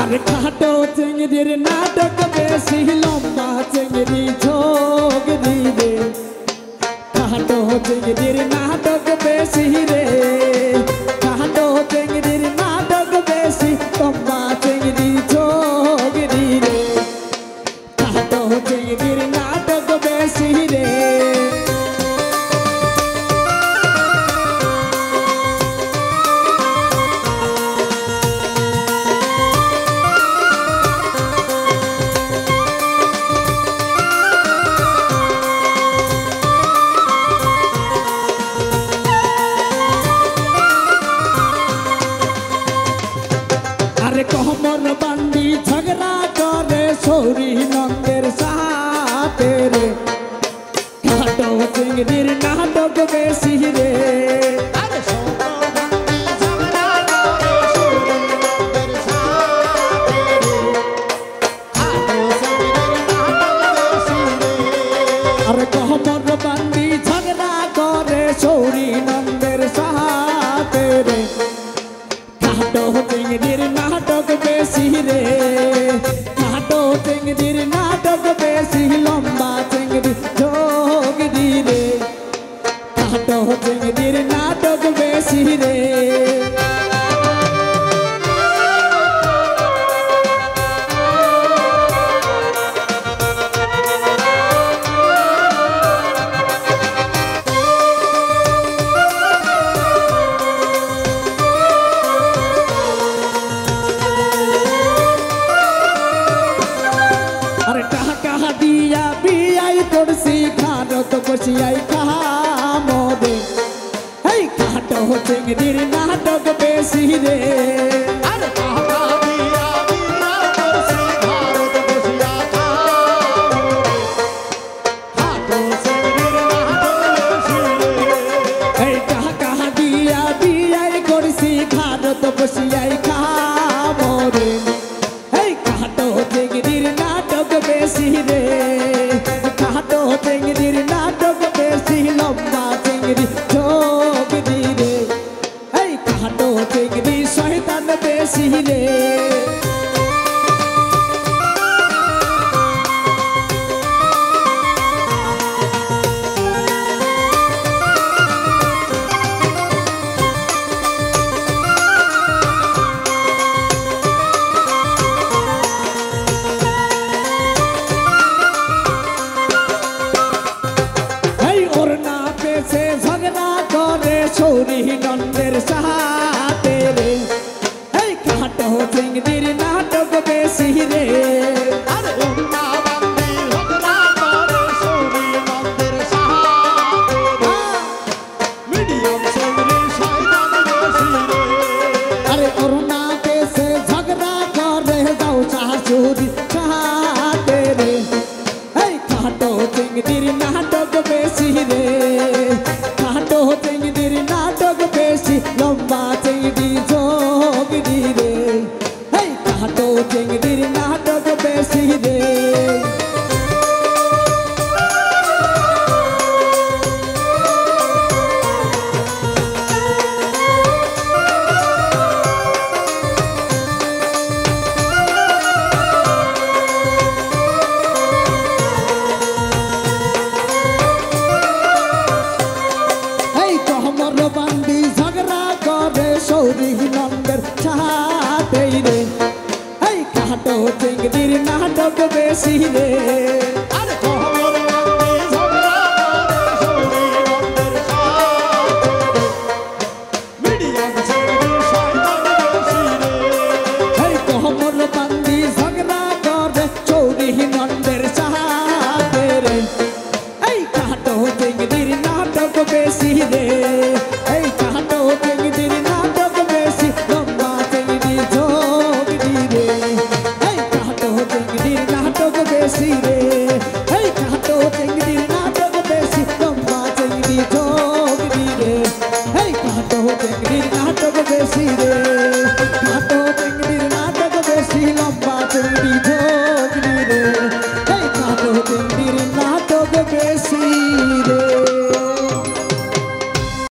আরে খাটো চিংড়ির নাটক বেশি লম্বা চিংড়ি ঝোঁক দিবে খাটো চিংড়ির নাটক বেশি রে খাটো চিংড়ির নাটক বেশি লম্বা চিংড়ি ঝোঁক দিবে খাটো চিংড়ির নাটক বেশি রে कहमर बांडी झगड़ा करे सौरी नंदेर साथे रे खाटो चिंगड़ीर नाटक बेशी रे अरे कहमर बांडी झगड़ा करे सौरी नंदेर साथे रे खाटो चिंगड़ीर नाटक बेशी रे खाटो चिंगड़ीर नाटक बेशी लम्बा चिंगड़ी झोंक दी रे खाटो चिंगड़ीर नाटक बेशी रे खारत बसियाई खामोदे हे खाटो चिंगड़ीर नाटक बेशी रे अरे कहा दिया बिना बसी खारत बसिया खामोदे खाटो चिंगड़ीर नाटक बेशी रे हे कहा दिया बियाई करसी खारत बसियाई खामोदे हे खाटो चिंगड़ीर नाटक बेशी रे खाटो चिंगड़ीर नाटक बेशी लम्बा चिंगड़ी झोंक दी रे खाटो चिंगड़ी शैतान बेशी रे से झगड़ा करे सौरी नंदेर साथे रे खाटो चिंगड़ीर नाटक बेशी रे अरे उन्ना बांडी झगड़ा करे सौरी नंदेर साथे रे मीडियम चिंगड़ी शैतान बेशी रे अरे उन्ना से झगड़ा करे जाऊ सासुरी साथे रे खाटो चिंगड़ीर नाटक बेशी रे खाटो चिंगड़ीर नाटक बेशी लम्बा चिंगड़ी झोंक दी रे खाटो चिंगड़ीर नाटक बेशी रे बांडी झगड़ा करे सौरी नंदेर साथे रे खाटो चिंगड़ीर नाटक बेशी रे अरे कहमर बांडी झगड़ा करे सौरी नंदेर साथे रे मीडियम चिंगड़ी शैतान बेशी रे कहमर बांडी झगड़ा करे सौरी नंदेर साथे रे खाटो चिंगड़ीर नाटक बेशी रे खाटो चिंगड़ीर नाटक बेशी लम्बा चिंगड़ी झोंक दी रे खाटो चिंगड़ीर नाटक बेशी रे खाटो चिंगड़ीर नाटक बेशी लम्बा चिंगड़ी झोंक दी रे खाटो चिंगड़ीर